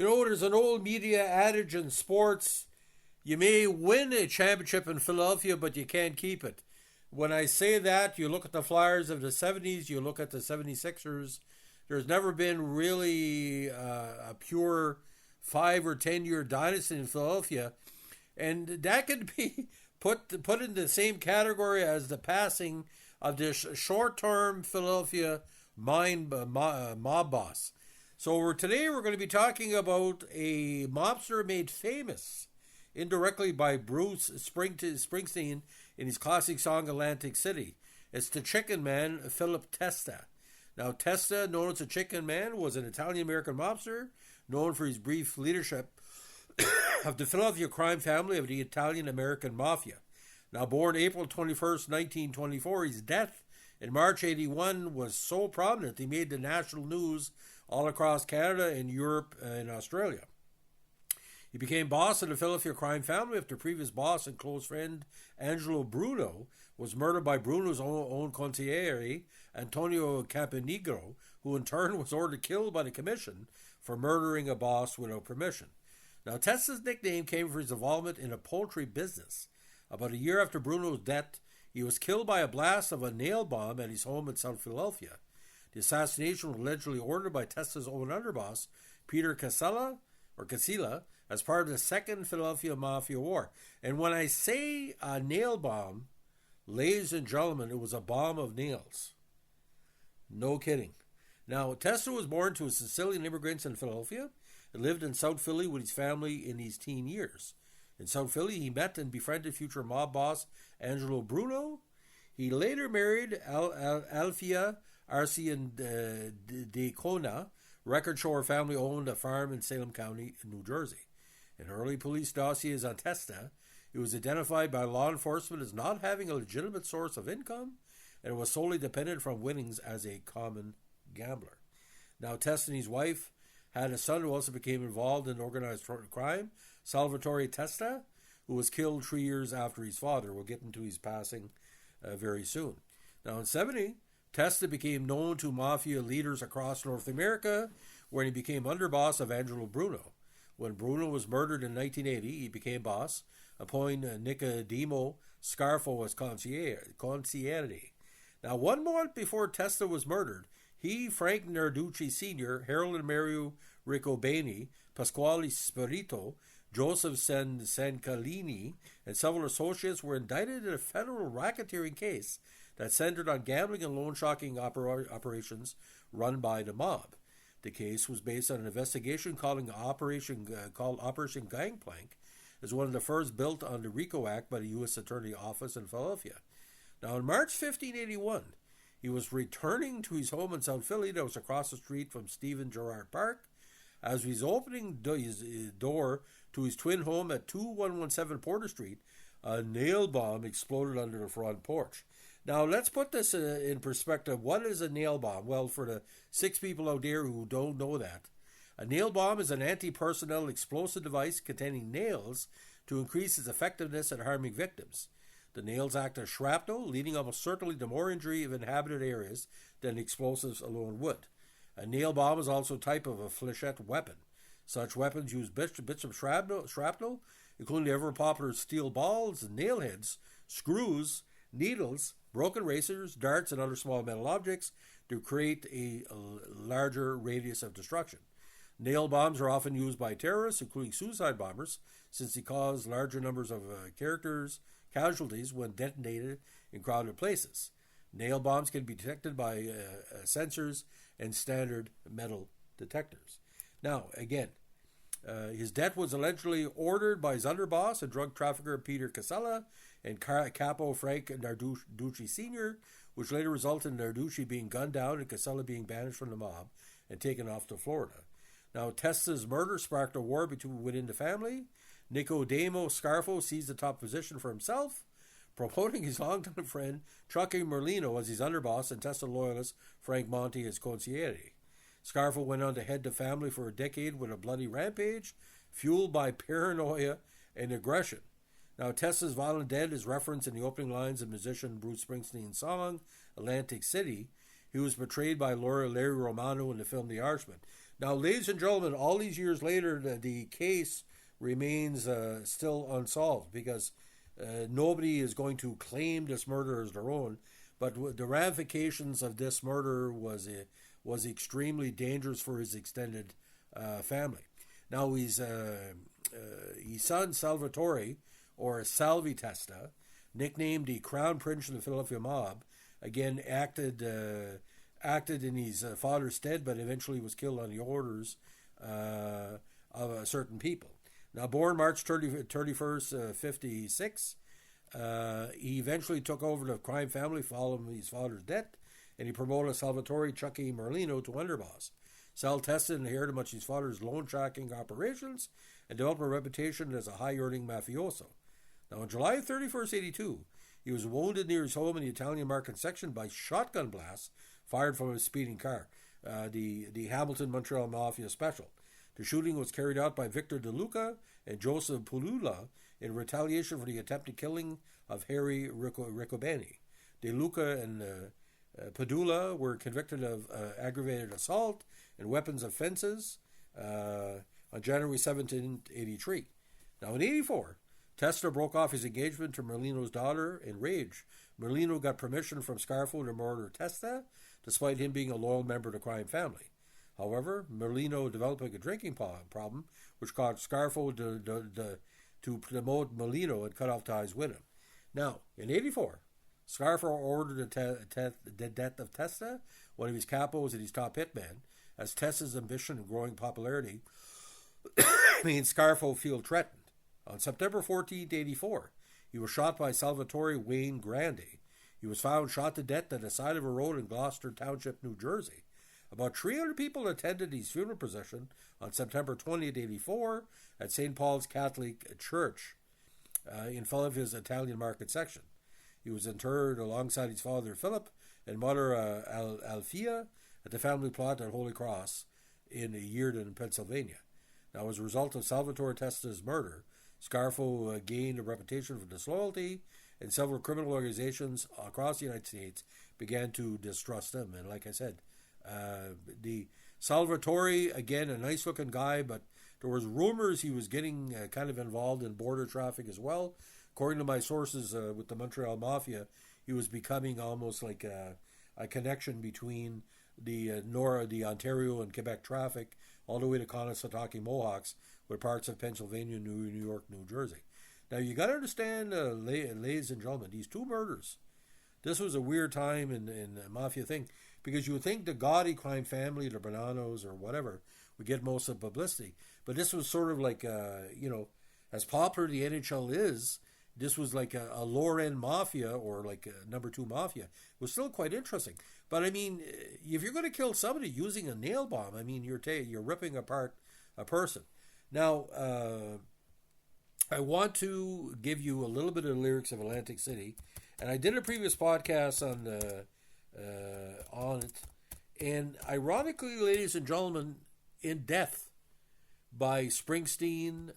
You know, there's an old media adage in sports: you may win a championship in Philadelphia, but you can't keep it. When I say that, you look at the Flyers of the 70s, you look at the 76ers, there's never been really a pure 5 or 10 year dynasty in Philadelphia. And that could be put in the same category as the passing of this short-term Philadelphia mob boss. So today we're going to be talking about a mobster made famous indirectly by Bruce Springsteen in his classic song Atlantic City. It's the Chicken Man, Philip Testa. Now, Testa, known as the Chicken Man, was an Italian-American mobster known for his brief leadership of the Philadelphia crime family of the Italian-American mafia. Now, born April 21st, 1924, his death in March 81 was so prominent he made the national news all across Canada and Europe and Australia. He became boss of the Philadelphia crime family after previous boss and close friend Angelo Bruno was murdered by Bruno's own consigliere, Antonio Campanigro, who in turn was ordered killed by the commission for murdering a boss without permission. Now, Testa's nickname came from his involvement in a poultry business. About a year after Bruno's death, he was killed by a blast of a nail bomb at his home in South Philadelphia. The assassination was allegedly ordered by Testa's own underboss, Peter Casilla, as part of the Second Philadelphia Mafia War. And when I say a nail bomb, ladies and gentlemen, it was a bomb of nails. No kidding. Now, Testa was born to a Sicilian immigrants in Philadelphia and lived in South Philly with his family in his teen years. In South Philly, he met and befriended future mob boss Angelo Bruno. He later married Alfia Arcian de Cona. Records show her family owned a farm in Salem County, New Jersey. In early police dossiers on Testa, he was identified by law enforcement as not having a legitimate source of income and was solely dependent from winnings as a common gambler. Now, Testa and his wife had a son who also became involved in organized crime, Salvatore Testa, who was killed 3 years after his father. We'll get into his passing very soon. Now, in 70, Testa became known to mafia leaders across North America, where he became underboss of Angelo Bruno. When Bruno was murdered in 1980, he became boss, appointing Nicodemo Scarfo as consigliere. Now, 1 month before Testa was murdered, he, Frank Narducci Sr., Harold and Mario Riccobeni, Pasquale Spirito, Joseph Sancalini, and several associates were indicted in a federal racketeering case that centered on gambling and loan-sharking operations run by the mob. The case was based on an investigation called Operation Gangplank, as one of the first built on the RICO Act by the U.S. Attorney Office in Philadelphia. Now, in March 1581, he was returning to his home in South Philly that was across the street from Stephen Gerrard Park. As he was opening his door to his twin home at 2117 Porter Street, a nail bomb exploded under the front porch. Now, let's put this in perspective. What is a nail bomb? Well, for the 6 people out there who don't know that, a nail bomb is an anti-personnel explosive device containing nails to increase its effectiveness at harming victims. The nails act as shrapnel, leading almost certainly to more injury of inhabited areas than explosives alone would. A nail bomb is also a type of a flechette weapon. Such weapons use bits of shrapnel, including the ever-popular steel balls, nail heads, screws, needles, broken razors, darts, and other small metal objects to create a larger radius of destruction. Nail bombs are often used by terrorists, including suicide bombers, since they cause larger numbers of casualties when detonated in crowded places. Nail bombs can be detected by sensors and standard metal detectors. Now, again, his death was allegedly ordered by his underboss, a drug trafficker Peter Casella, and capo Frank Narducci Sr., which later resulted in Narducci being gunned down and Casella being banished from the mob and taken off to Florida. Now, Testa's murder sparked a war within the family. Nicodemo Scarfo seized the top position for himself, promoting his longtime friend Chucky Merlino as his underboss and Testa loyalist Frank Monti as consigliere. Scarfo went on to head the family for a decade with a bloody rampage, fueled by paranoia and aggression. Now, Testa's violent death is referenced in the opening lines of musician Bruce Springsteen's song, Atlantic City. He was portrayed by Larry Romano in the film The Irishman. Now, ladies and gentlemen, all these years later, the case remains still unsolved because nobody is going to claim this murder as their own. But the ramifications of this murder was extremely dangerous for his extended family. Now, his son Salvatore, or Salvi Testa, nicknamed the Crown Prince of the Philadelphia Mob, again acted in his father's stead, but eventually was killed on the orders of certain people. Now, born March 31st, 56, he eventually took over the crime family following his father's death, and he promoted Salvatore Chucky Merlino to underboss. Sal Testa inherited much of his father's loan tracking operations and developed a reputation as a high-earning mafioso. Now, on July 31st, 82, he was wounded near his home in the Italian Market section by shotgun blasts fired from a speeding car, the Hamilton Montreal Mafia Special. The shooting was carried out by Victor De Luca and Joseph Pulula in retaliation for the attempted killing of Harry Riccobeni. De Luca and Padula were convicted of aggravated assault and weapons offenses on January 1783. Now, in 84, Testa broke off his engagement to Merlino's daughter in rage. Merlino got permission from Scarfo to murder Testa, despite him being a loyal member of the crime family. However, Merlino developing a drinking problem, which caused Scarfo to promote Merlino and cut off ties with him. Now, in 84, Scarfo ordered the death of Testa, one of his capos and his top hitman, as Testa's ambition and growing popularity made Scarfo feel threatened. On September 14, 84, he was shot by Salvatore Wayne Grande. He was found shot to death at the side of a road in Gloucester Township, New Jersey. About 300 people attended his funeral procession on September 20th, 84 at St. Paul's Catholic Church in Philadelphia's Italian Market section. He was interred alongside his father Philip and mother Althea at the family plot at Holy Cross in Yearden, Pennsylvania. Now, as a result of Salvatore Testa's murder, Scarfo gained a reputation for disloyalty, and several criminal organizations across the United States began to distrust him. And like I said, the Salvatore, again, a nice-looking guy, but there was rumors he was getting kind of involved in border traffic as well. According to my sources with the Montreal Mafia, he was becoming almost like a connection between the Ontario and Quebec traffic all the way to Conococheague Mohawks with parts of Pennsylvania, New York, New Jersey. Now, you got to understand, ladies and gentlemen, these two murders, this was a weird time in the Mafia thing, because you would think the gaudy crime family, the Bonanos or whatever, would get most of the publicity. But this was sort of like, as popular the NHL is, this was like a lower-end mafia or like a number two mafia. It was still quite interesting. But, I mean, if you're going to kill somebody using a nail bomb, I mean, you're ripping apart a person. Now, I want to give you a little bit of the lyrics of Atlantic City, and I did a previous podcast on it. And ironically, ladies and gentlemen, in Death by Springsteen,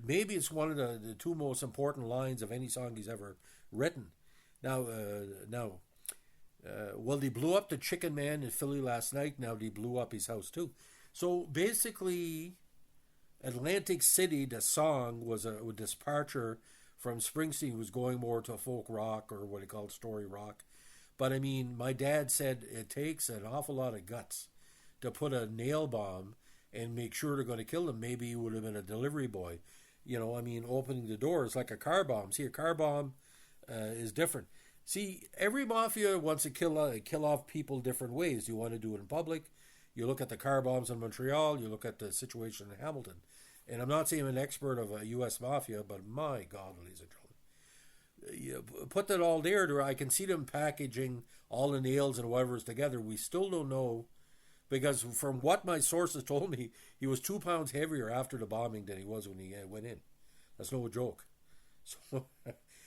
maybe it's one of the two most important lines of any song he's ever written. Now, well, they blew up the Chicken Man in Philly last night. Now they blew up his house too. So basically, Atlantic City, the song, was a departure from Springsteen, who was going more to folk rock or what he called story rock. But I mean, my dad said it takes an awful lot of guts to put a nail bomb and make sure they're going to kill them. Maybe he would have been a delivery boy. You know, I mean, opening the doors like a car bomb. See, a car bomb is different. See, every mafia wants to kill off people different ways. You want to do it in public. You look at the car bombs in Montreal. You look at the situation in Hamilton. And I'm not saying I'm an expert of a U.S. mafia, but my God, ladies and gentlemen, you put that all there. I can see them packaging all the nails and whatever's together. We still don't know, because from what my sources told me, he was 2 pounds heavier after the bombing than he was when he went in. That's no joke.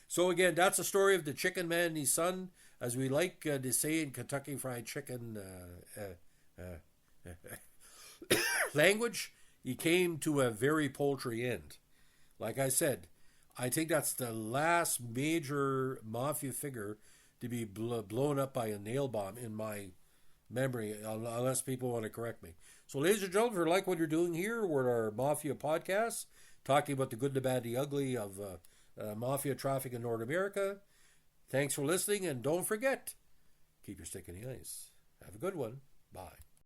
So again, that's the story of the Chicken Man and his son, as we like to say in Kentucky Fried Chicken language. He came to a very poultry end. Like I said, I think that's the last major mafia figure to be blown up by a nail bomb, in my memory, unless people want to correct me. So, ladies and gentlemen, if you like what you're doing here, we're our Mafia podcast, talking about the good, the bad, the ugly of mafia traffic in North America. Thanks for listening, and don't forget, keep your stick in the ice. Have a good one. Bye.